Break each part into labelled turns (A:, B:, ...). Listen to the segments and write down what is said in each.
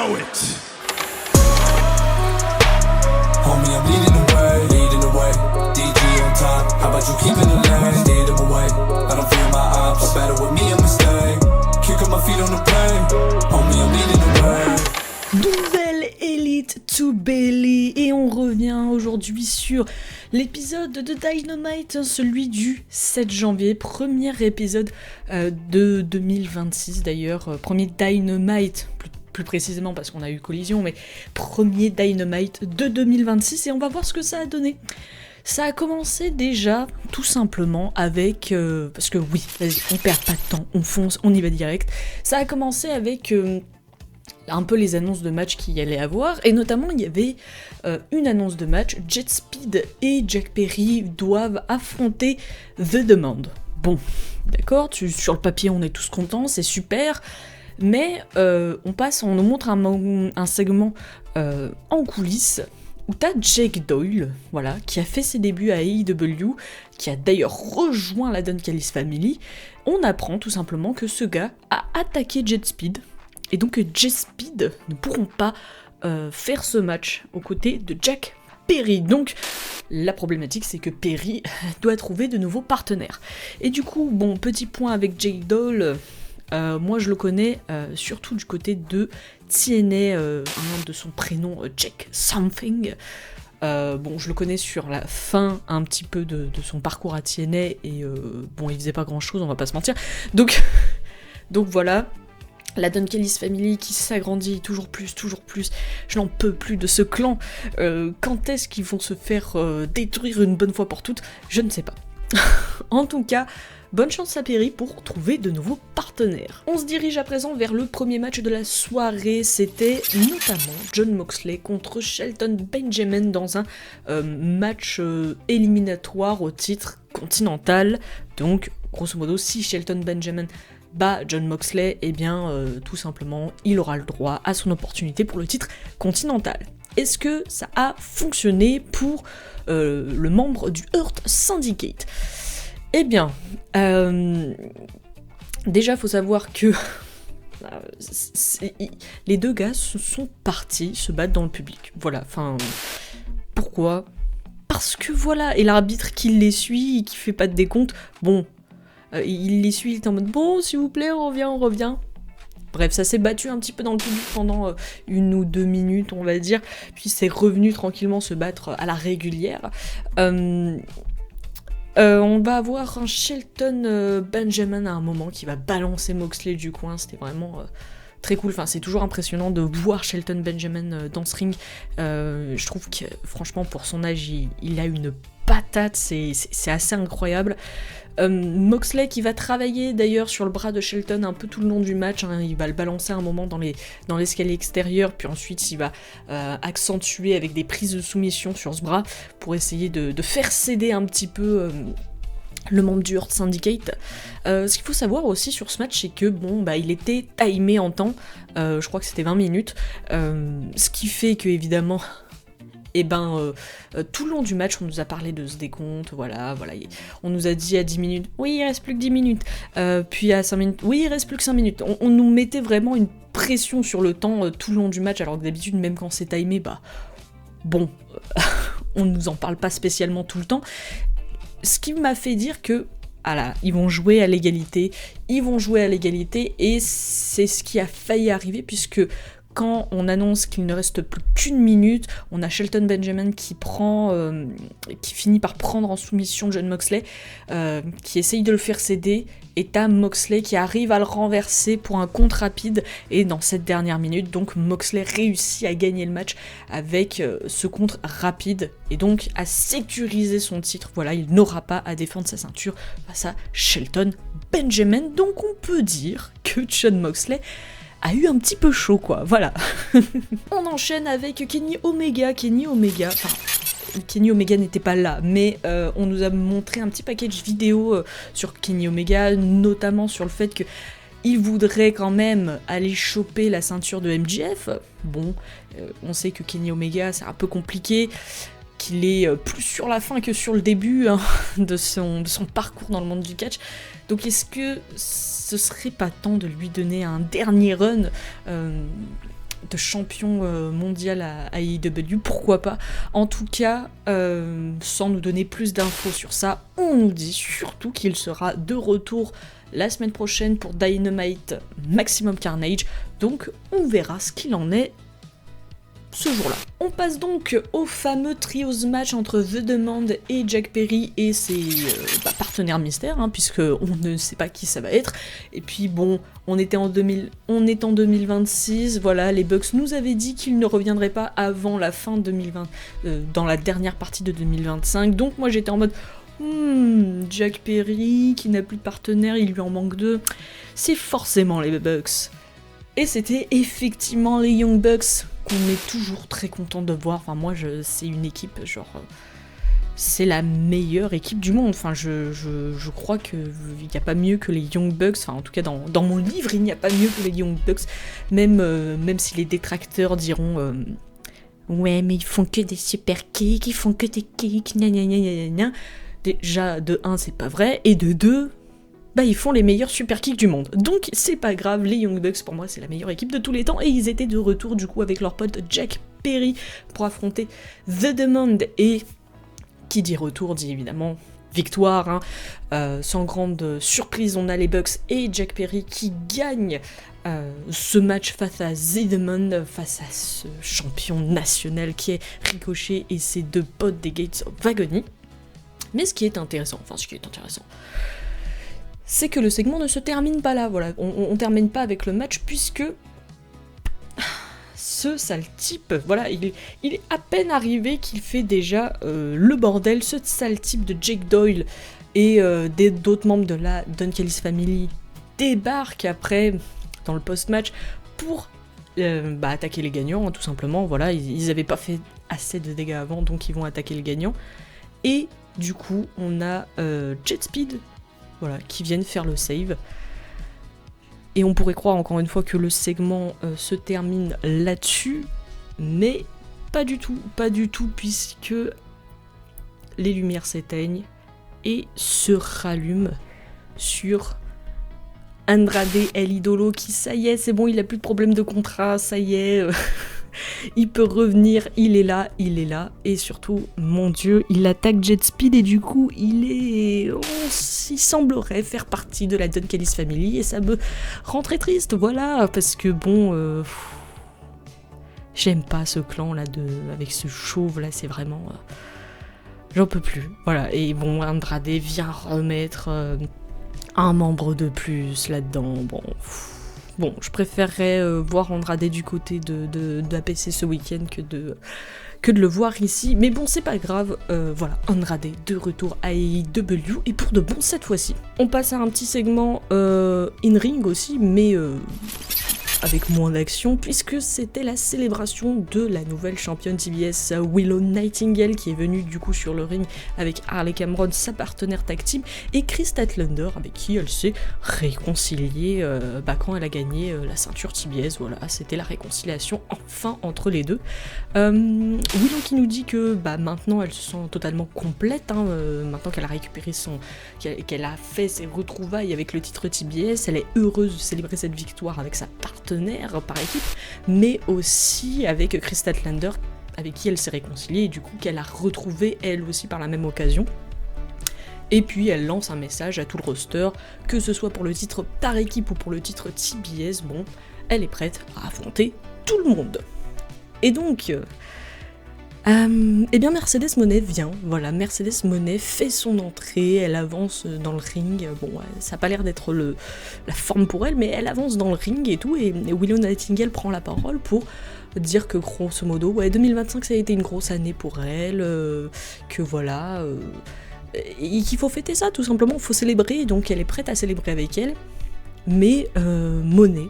A: know it.
B: Homie, I'm leading the way, DG on top, how about you keeping the lane, lead them away, I don't fear my ops, better with me, I'm stay, kick up my feet on the plane, homie, I'm leading the way.
C: Nouvelle Elite to Belly, et on revient aujourd'hui sur l'épisode de Dynamite, celui du 7 janvier, premier épisode de 2026 d'ailleurs, premier Dynamite, plus précisément parce qu'on a eu Collision, mais premier Dynamite de 2026, et on va voir ce que ça a donné. Ça a commencé déjà tout simplement avec, parce que oui, vas-y, on perd pas de temps, on fonce, on y va direct, ça a commencé avec un peu les annonces de match qu'il y allait avoir, et notamment il y avait une annonce de match, Jet Speed et Jack Perry doivent affronter The Demand. Bon, d'accord, sur le papier on est tous contents, c'est super, mais on nous montre un segment en coulisses où t'as Jake Doyle, voilà, qui a fait ses débuts à AEW, qui a d'ailleurs rejoint la Don Callis Family. On apprend tout simplement que ce gars a attaqué Jet Speed, et donc Jet Speed ne pourront pas faire ce match aux côtés de Jack Perry. Donc la problématique c'est que Perry doit trouver de nouveaux partenaires. Et du coup, bon, petit point avec Jake Doyle, moi je le connais surtout du côté de TNA, un de son prénom Jack Something. Bon, je le connais sur la fin un petit peu de son parcours à TNA, et bon, il faisait pas grand chose, on va pas se mentir. Donc voilà. La Don Callis Family qui s'agrandit toujours plus, je n'en peux plus de ce clan. Quand est-ce qu'ils vont se faire détruire une bonne fois pour toutes? Je ne sais pas. En tout cas, bonne chance à Perry pour trouver de nouveaux partenaires. On se dirige à présent vers le premier match de la soirée, c'était notamment Jon Moxley contre Shelton Benjamin dans un match éliminatoire au titre continental. Donc, grosso modo, si Shelton Benjamin bat Jon Moxley, eh bien, tout simplement, il aura le droit à son opportunité pour le titre continental. Est-ce que ça a fonctionné pour le membre du Hurt Syndicate? Eh bien, déjà, faut savoir que les deux gars sont partis se battre dans le public. Voilà, enfin, pourquoi? Parce que voilà, et l'arbitre qui les suit, qui fait pas de décompte, bon, il les suit, il est en mode « Bon, s'il vous plaît, on revient ». Bref, ça s'est battu un petit peu dans le public pendant 1 ou 2 minutes, on va dire, puis c'est revenu tranquillement se battre à la régulière. On va avoir un Shelton Benjamin à un moment qui va balancer Moxley du coin, c'était vraiment très cool. Enfin, c'est toujours impressionnant de voir Shelton Benjamin dans ce ring. Je trouve que franchement pour son âge il a une patate, c'est assez incroyable. Moxley qui va travailler d'ailleurs sur le bras de Shelton un peu tout le long du match, hein. Il va le balancer à un moment dans l'escalier extérieur, puis ensuite il va accentuer avec des prises de soumission sur ce bras pour essayer de faire céder un petit peu le membre du Hurt Syndicate. Ce qu'il faut savoir aussi sur ce match, c'est que bon, bah, il était timé en temps, je crois que c'était 20 minutes, ce qui fait que évidemment, et tout le long du match, on nous a parlé de ce décompte, voilà, on nous a dit à 10 minutes, oui, il reste plus que 10 minutes, puis à 5 minutes, oui, il reste plus que 5 minutes, on nous mettait vraiment une pression sur le temps tout le long du match, alors que d'habitude, même quand c'est timé, bah, bon, on nous en parle pas spécialement tout le temps, ce qui m'a fait dire que, voilà, ils vont jouer à l'égalité, et c'est ce qui a failli arriver, puisque quand on annonce qu'il ne reste plus qu'1 minute, on a Shelton Benjamin qui finit par prendre en soumission Jon Moxley, qui essaye de le faire céder, et t'as Moxley qui arrive à le renverser pour un compte rapide, et dans cette dernière minute, donc Moxley réussit à gagner le match avec ce compte rapide, et donc à sécuriser son titre. Voilà, il n'aura pas à défendre sa ceinture face à Shelton Benjamin, donc on peut dire que Jon Moxley a eu un petit peu chaud, quoi, voilà. On enchaîne avec Kenny Omega, Kenny Omega n'était pas là, mais on nous a montré un petit package vidéo sur Kenny Omega, notamment sur le fait que il voudrait quand même aller choper la ceinture de MJF. Bon, on sait que Kenny Omega, c'est un peu compliqué, qu'il est plus sur la fin que sur le début de son parcours dans le monde du catch. Donc est-ce que ce serait pas temps de lui donner un dernier run de champion mondial à AEW, pourquoi pas. En tout cas, sans nous donner plus d'infos sur ça, on nous dit surtout qu'il sera de retour la semaine prochaine pour Dynamite Maximum Carnage, donc on verra ce qu'il en est ce jour-là. On passe donc au fameux trios match entre The Demand et Jack Perry et ses partenaires mystères, puisque on ne sait pas qui ça va être. Et puis bon, on est en 2026, voilà, les Bucks nous avaient dit qu'ils ne reviendraient pas avant la fin de 2020, dans la dernière partie de 2025, donc moi j'étais en mode Jack Perry qui n'a plus de partenaire, il lui en manque deux, c'est forcément les Bucks. Et c'était effectivement les Young Bucks, qu'on est toujours très content de voir. Enfin, moi, c'est une équipe, c'est la meilleure équipe du monde. Enfin, je crois qu'il n'y a pas mieux que les Young Bucks. Enfin, en tout cas, dans mon livre, il n'y a pas mieux que les Young Bucks. Même si les détracteurs diront ouais, mais ils font que des super kicks, ils font que des kicks, gna gna gna gna gna. Déjà, de 1, c'est pas vrai, et de 2... ils font les meilleurs super kicks du monde. Donc c'est pas grave, les Young Bucks pour moi c'est la meilleure équipe de tous les temps et ils étaient de retour du coup avec leur pote Jack Perry pour affronter The Demand et qui dit retour dit évidemment victoire. Sans grande surprise on a les Bucks et Jack Perry qui gagnent ce match face à The Demand, face à ce champion national qui est Ricochet et ses deux potes des Gates of Agony. Mais ce qui est intéressant, c'est que le segment ne se termine pas là, voilà. On termine pas avec le match puisque ce sale type, voilà, il est à peine arrivé qu'il fait déjà le bordel. Ce sale type de Jake Doyle et d'autres membres de la Don Callis Family débarquent après, dans le post-match, pour attaquer les gagnants, tout simplement. Voilà, ils avaient pas fait assez de dégâts avant, donc ils vont attaquer le gagnant. Et du coup, on a Jet Speed, voilà, qui viennent faire le save. Et on pourrait croire encore une fois que le segment se termine là-dessus, mais pas du tout, puisque les lumières s'éteignent et se rallument sur Andrade El Idolo qui, ça y est, c'est bon, il a plus de problème de contrat, ça y est... il peut revenir, il est là, et surtout, mon Dieu, il attaque Jet Speed et du coup, il semblerait faire partie de la Don Callis Family et ça me rend très triste, voilà, parce que bon, j'aime pas ce clan là avec ce chauve là, c'est vraiment, j'en peux plus, voilà, et bon, Andrade vient remettre un membre de plus là-dedans, Bon, je préférerais voir Andrade du côté d'APC ce week-end que de le voir ici. Mais bon, c'est pas grave. Voilà, Andrade de retour à AEW et pour de bon cette fois-ci. On passe à un petit segment in-ring aussi, mais avec moins d'action, puisque c'était la célébration de la nouvelle championne TBS Willow Nightingale qui est venue du coup sur le ring avec Harley Cameron, sa partenaire tag team, et Kris Statlander avec qui elle s'est réconciliée quand elle a gagné la ceinture TBS. Voilà, c'était la réconciliation enfin entre les deux. Willow qui nous dit que maintenant elle se sent totalement complète, maintenant qu'elle a récupéré qu'elle a fait ses retrouvailles avec le titre TBS, elle est heureuse de célébrer cette victoire avec sa partenaire par équipe, mais aussi avec Kris Statlander avec qui elle s'est réconciliée et du coup qu'elle a retrouvé elle aussi par la même occasion. Et puis elle lance un message à tout le roster, que ce soit pour le titre par équipe ou pour le titre TBS, bon, elle est prête à affronter tout le monde. Et donc, eh bien Mercedes Moné vient, voilà, Mercedes Moné fait son entrée, elle avance dans le ring, bon, ça n'a pas l'air d'être la forme pour elle, mais elle avance dans le ring et tout, et Willow Nightingale prend la parole pour dire que grosso modo, 2025 ça a été une grosse année pour elle, que voilà, et qu'il faut fêter ça tout simplement, il faut célébrer, donc elle est prête à célébrer avec elle, mais Moné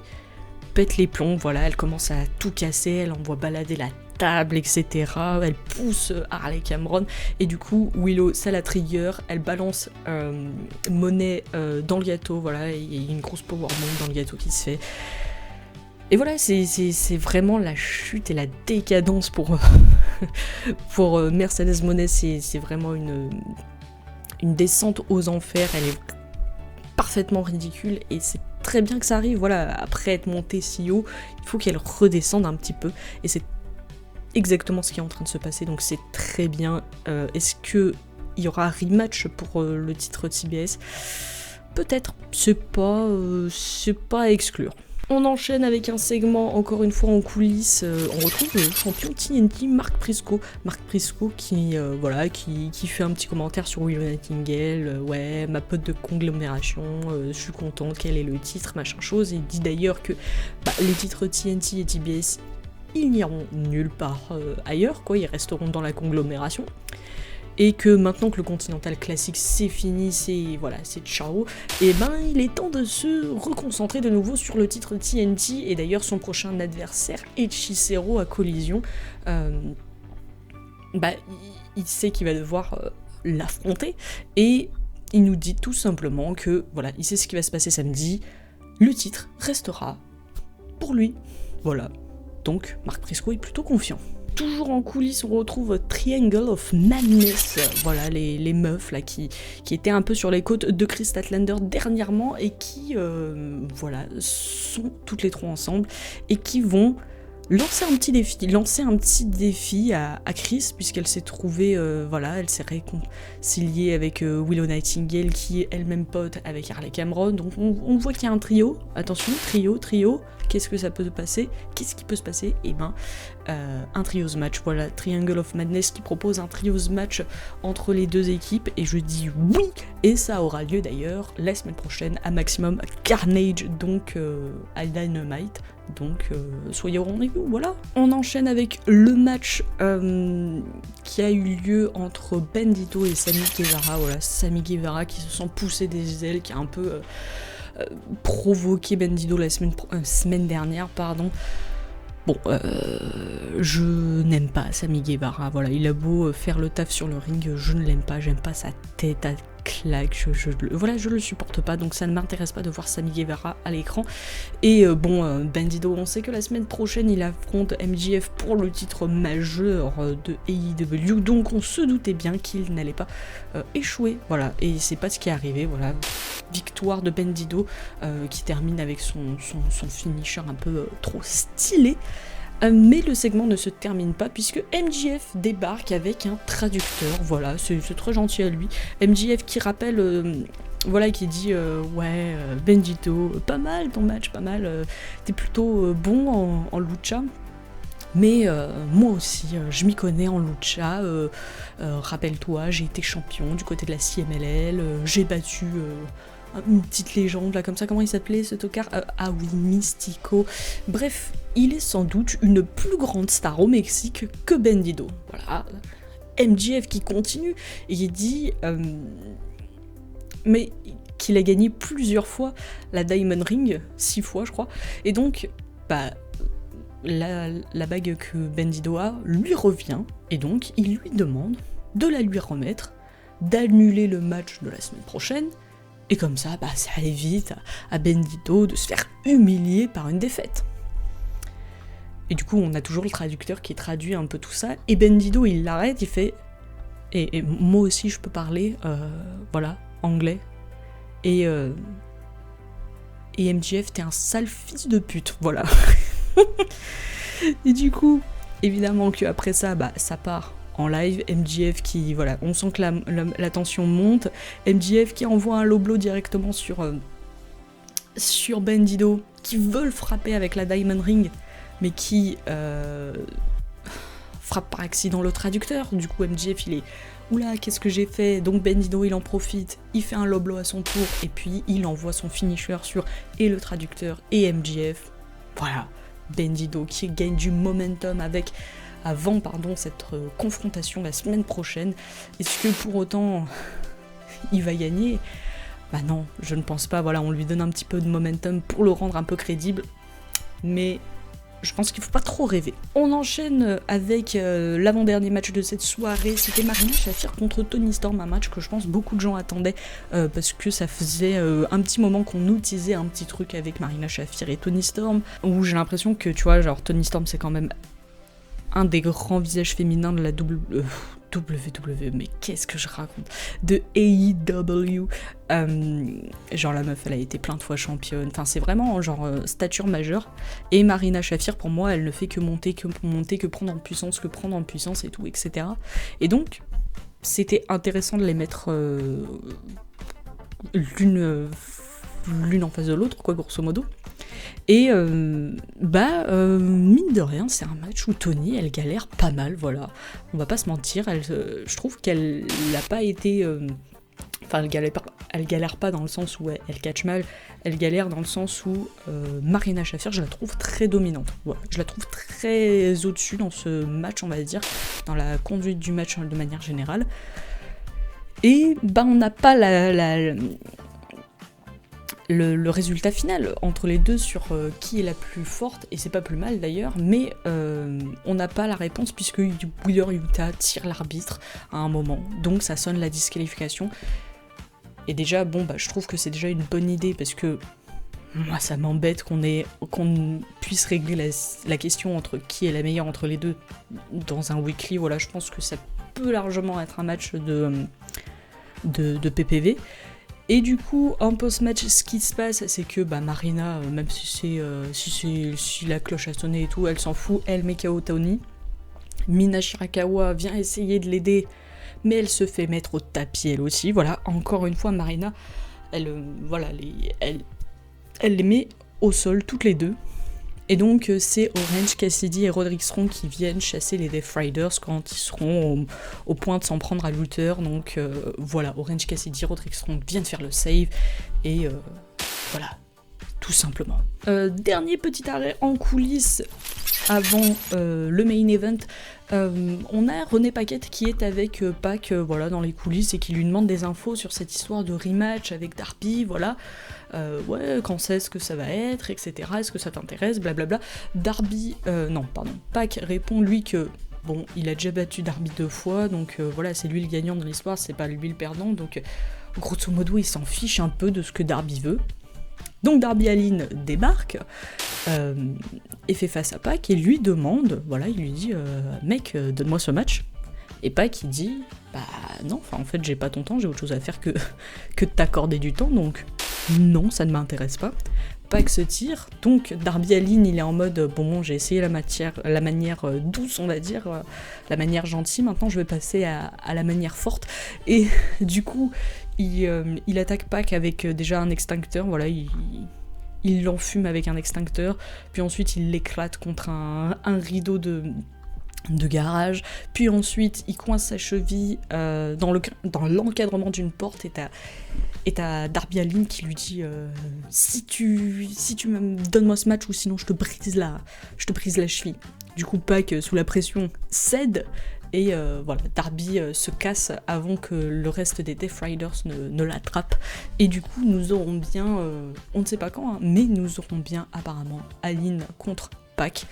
C: pète les plombs, voilà, elle commence à tout casser, elle envoie balader la table, etc. Elle pousse Harley Cameron et du coup Willow ça la trigger, elle balance Moné dans le gâteau, voilà, il y a une grosse powerbomb dans le gâteau qui se fait. Et voilà, c'est vraiment la chute et la décadence pour Mercedes Moné, c'est vraiment une descente aux enfers, elle est parfaitement ridicule et c'est très bien que ça arrive, voilà, après être montée si haut, il faut qu'elle redescende un petit peu, et c'est exactement ce qui est en train de se passer, donc c'est très bien. Est-ce qu'il y aura un rematch pour le titre TBS? Peut-être, c'est pas à exclure. On enchaîne avec un segment, encore une fois en coulisses, on retrouve le champion TNT, Mark Briscoe. Mark Briscoe qui fait un petit commentaire sur Willow Nightingale, ouais, ma pote de conglomération, je suis contente qu'elle ait le titre, machin chose, et il dit d'ailleurs que les titres TNT et TBS, ils n'iront nulle part ailleurs, quoi, ils resteront dans la conglomération. Et que maintenant que le Continental Classic c'est fini, c'est ciao, et il est temps de se reconcentrer de nouveau sur le titre TNT, et d'ailleurs son prochain adversaire est Hechicero à Collision. Il sait qu'il va devoir l'affronter, et il nous dit tout simplement que voilà, il sait ce qui va se passer samedi, le titre restera pour lui. Voilà, donc Mark Briscoe est plutôt confiant. Toujours en coulisses, on retrouve Triangle of Madness, voilà les meufs là qui étaient un peu sur les côtes de Chris Statlander dernièrement et qui sont toutes les trois ensemble et qui vont lancer un petit défi à Chris, puisqu'elle s'est trouvée, elle s'est réconciliée avec Willow Nightingale qui est elle-même pote avec Harley Cameron, donc on voit qu'il y a un trio, attention, trio, qu'est-ce qui peut se passer? Un trios match, voilà, Triangle of Madness qui propose un trios match entre les deux équipes, et je dis oui, et ça aura lieu d'ailleurs la semaine prochaine à Maximum Carnage, donc à Dynamite, donc soyez au rendez-vous, voilà. On enchaîne avec le match qui a eu lieu entre Bandito et Sammy Guevara, voilà, Sammy Guevara qui se sent pousser des ailes, qui a un peu provoqué Bandito la semaine dernière, pardon. Bon, je n'aime pas Sammy Guevara, voilà, il a beau faire le taf sur le ring, je ne l'aime pas, j'aime pas sa tête à claque, je le supporte pas, donc ça ne m'intéresse pas de voir Sammy Guevara à l'écran. Et Bandito, on sait que la semaine prochaine il affronte MJF pour le titre majeur de AEW, donc on se doutait bien qu'il n'allait pas échouer, voilà, et c'est pas ce qui est arrivé, voilà. Victoire de Bandito qui termine avec son finisher un peu trop stylé. Mais le segment ne se termine pas puisque MJF débarque avec un traducteur, voilà, c'est très gentil à lui. MJF qui rappelle, qui dit Bandito, pas mal ton match, pas mal, t'es plutôt bon en lucha. Mais moi aussi, je m'y connais en lucha, rappelle-toi, j'ai été champion du côté de la CMLL, j'ai battu une petite légende là comme ça, comment il s'appelait ce tocard, ah oui, Mystico. Bref, il est sans doute une plus grande star au Mexique que Bandito. Voilà, MJF qui continue et il dit mais qu'il a gagné plusieurs fois la Diamond Ring, 6 fois je crois, et donc la bague que Bandito a lui revient, et donc il lui demande de la lui remettre, d'annuler le match de la semaine prochaine. Et comme ça, ça évite à Bandito de se faire humilier par une défaite. Et du coup, on a toujours le traducteur qui traduit un peu tout ça. Et Bandito, il l'arrête, il fait... Et moi aussi, je peux parler, anglais. Et MJF, t'es un sale fils de pute, voilà. Et du coup, évidemment qu'après ça, ça part en live, MJF qui, voilà, on sent que la tension monte, MJF qui envoie un low blow directement sur Bandito, qui veut le frapper avec la Diamond Ring, mais qui frappe par accident le traducteur. Du coup MJF il est, oula, qu'est-ce que j'ai fait? Donc Bandito il en profite, il fait un low blow à son tour, et puis il envoie son finisher sur et le traducteur et MJF. Voilà, Bandito qui gagne du momentum avant cette confrontation la semaine prochaine. Est-ce que pour autant il va gagner? Non, je ne pense pas, voilà, on lui donne un petit peu de momentum pour le rendre un peu crédible, mais je pense qu'il ne faut pas trop rêver. On enchaîne avec l'avant-dernier match de cette soirée, c'était Marina Shafir contre Toni Storm, un match que je pense beaucoup de gens attendaient, parce que ça faisait un petit moment qu'on nous teasait un petit truc avec Marina Shafir et Toni Storm, où j'ai l'impression que, tu vois, genre Toni Storm c'est quand même un des grands visages féminins de la WWE, mais qu'est-ce que je raconte, de AEW. Genre la meuf, elle a été plein de fois championne, enfin c'est vraiment genre stature majeure. Et Marina Shafir, pour moi, elle ne fait que monter, que prendre en puissance et tout, etc. Et donc, c'était intéressant de les mettre l'une en face de l'autre, quoi, grosso modo. Et mine de rien, c'est un match où Toni, elle galère pas mal, voilà. On va pas se mentir, je trouve qu'elle n'a pas été... Enfin, elle galère pas dans le sens où elle catch mal, elle galère dans le sens où Marina Shafir, je la trouve très dominante. Voilà. Je la trouve très au-dessus dans ce match, on va dire, dans la conduite du match de manière générale. Et on n'a pas le résultat final entre les deux sur qui est la plus forte, et c'est pas plus mal d'ailleurs, mais on n'a pas la réponse puisque Wheeler Yuta tire l'arbitre à un moment, donc ça sonne la disqualification. Et déjà, je trouve que c'est déjà une bonne idée parce que moi ça m'embête qu'on puisse régler la question entre qui est la meilleure entre les deux dans un weekly. Voilà, je pense que ça peut largement être un match de PPV. Et du coup, en post-match, ce qui se passe, c'est que Marina, même si la cloche a sonné et tout, elle s'en fout, elle met KO Toni. Mina Shirakawa vient essayer de l'aider, mais elle se fait mettre au tapis elle aussi. Voilà, encore une fois, Marina, elle les met au sol toutes les deux. Et donc c'est Orange Cassidy et Roderick Strong qui viennent chasser les Death Riders quand ils seront au point de s'en prendre à Luther. Donc voilà, Orange Cassidy, Roderick Strong viennent faire le save et voilà, tout simplement. Dernier petit arrêt en coulisses avant le main event. On a René Paquette qui est avec Pac voilà, dans les coulisses et qui lui demande des infos sur cette histoire de rematch avec Darby, voilà. Ouais, quand c'est-ce que ça va être, etc. Est-ce que ça t'intéresse, blablabla. Pac répond lui que bon, il a déjà battu Darby 2 fois, donc voilà, c'est lui le gagnant de l'histoire, c'est pas lui le perdant, donc grosso modo il s'en fiche un peu de ce que Darby veut. Donc Darby Allin débarque et fait face à Pac et lui demande, voilà, il lui dit mec, donne-moi ce match. Et Pac il dit non, en fait j'ai pas ton temps, j'ai autre chose à faire que de t'accorder du temps, donc non, ça ne m'intéresse pas. Pac se tire, donc Darby Allin il est en mode bon, j'ai essayé la manière douce, on va dire, la manière gentille, maintenant je vais passer à la manière forte. Et du coup il attaque Pac avec déjà un extincteur, voilà, il l'enfume avec un extincteur, puis ensuite il l'éclate contre un rideau de garage, puis ensuite il coince sa cheville dans l'encadrement d'une porte, et t'as Darby Allin qui lui dit si tu donnes-moi ce match ou sinon je te brise la cheville. Du coup Pac sous la pression cède et voilà, Darby se casse avant que le reste des Death Riders ne l'attrape, et du coup nous aurons bien on ne sait pas quand, mais nous aurons bien apparemment Allin contre Pac.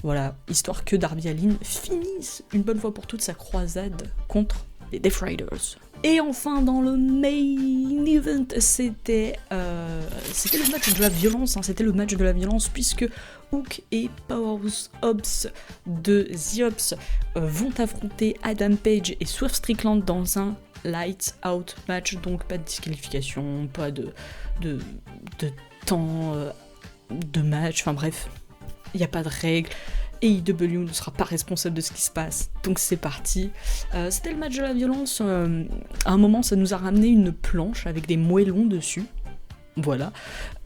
C: Voilà, histoire que Darby Allin finisse une bonne fois pour toutes sa croisade contre les Death Riders. Et enfin, dans le main event, c'était le match de la violence, puisque Hook et Powerhouse Hobbs de The Hobbs vont affronter Adam Page et Swerve Strickland dans un lights out match, donc pas de disqualification, pas de temps de match, enfin bref, il n'y a pas de règles. AEW ne sera pas responsable de ce qui se passe, donc c'est parti. C'était le match de la violence, à un moment ça nous a ramené une planche avec des moellons dessus, voilà.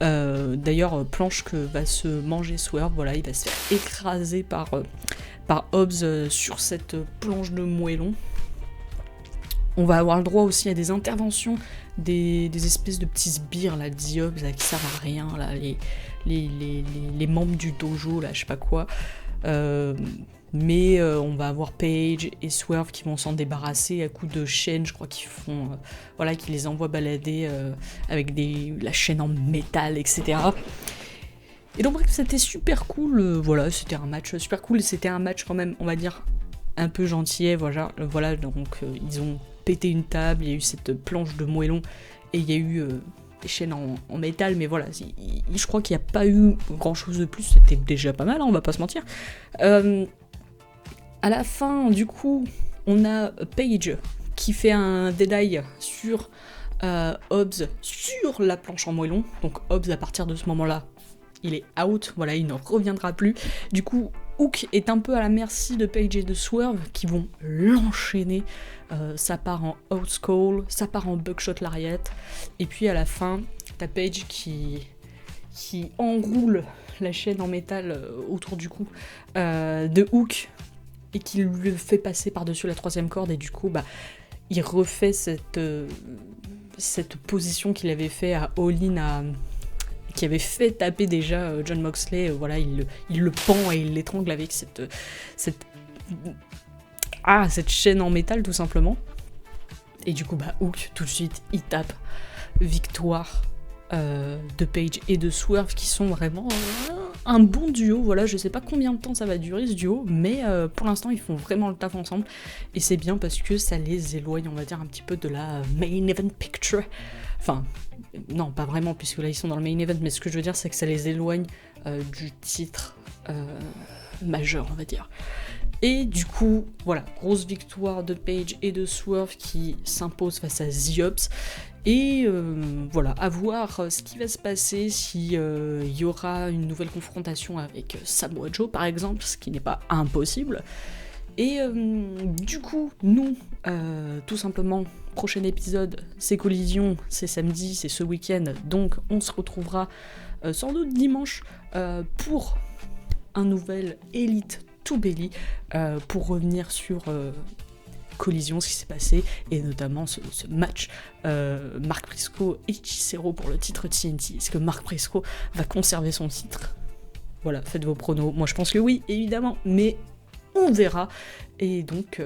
C: D'ailleurs, planche que va se manger Swerve, voilà, il va se faire écraser par Hobbs sur cette planche de moellons. On va avoir le droit aussi à des interventions, des espèces de petits sbires là, The Hobbs là, qui servent à rien, là, les membres du dojo, là, je sais pas quoi. Mais on va avoir Page et Swerve qui vont s'en débarrasser à coups de chaîne, je crois qu'ils font, qui les envoient balader avec la chaîne en métal, etc. Et donc bref, c'était super cool, voilà, c'était un match super cool, c'était un match quand même, on va dire, un peu gentillet, voilà, donc ils ont pété une table, il y a eu cette planche de moellon, et il y a eu des chaînes en métal, mais voilà, je crois qu'il n'y a pas eu grand chose de plus, c'était déjà pas mal, on va pas se mentir. À la fin, du coup, on a Paige qui fait un dead eye sur Hobbs sur la planche en moellon. Donc Hobbs, à partir de ce moment-là, il est out, voilà, il ne reviendra plus. Du coup, Hook est un peu à la merci de Paige et de Swerve qui vont l'enchaîner. Ça part en House Call, ça part en Buckshot Lariat. Et puis à la fin, t'as Paige qui enroule la chaîne en métal autour du cou de Hook et qui lui fait passer par-dessus la troisième corde. Et du coup, il refait cette position qu'il avait fait à All-In, qui avait fait taper déjà Jon Moxley. Voilà, il le pend et il l'étrangle avec cette chaîne en métal, tout simplement. Et du coup, Hook, tout de suite, il tape. Victoire de Paige et de Swerve, qui sont vraiment un bon duo. Voilà, je sais pas combien de temps ça va durer ce duo, mais pour l'instant ils font vraiment le taf ensemble et c'est bien parce que ça les éloigne, on va dire, un petit peu de la main event picture. Enfin, non, pas vraiment, puisque là ils sont dans le main event, mais ce que je veux dire c'est que ça les éloigne du titre majeur, on va dire. Et du coup, voilà, grosse victoire de Paige et de Swerve qui s'impose face à The Hobbs. Et voilà, à voir ce qui va se passer, si y aura une nouvelle confrontation avec Samoa Joe par exemple, ce qui n'est pas impossible. Et du coup, nous, tout simplement, prochain épisode, c'est Collision, c'est samedi, c'est ce week-end, donc on se retrouvera sans doute dimanche pour un nouvel Elite to Belly, pour revenir sur Collision, ce qui s'est passé, et notamment ce match Mark Briscoe et Chisero pour le titre TNT. Est-ce que Mark Briscoe va conserver son titre? Voilà, faites vos pronos. Moi je pense que oui, évidemment, mais on verra. Et donc,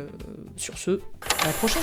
C: sur ce, à la prochaine.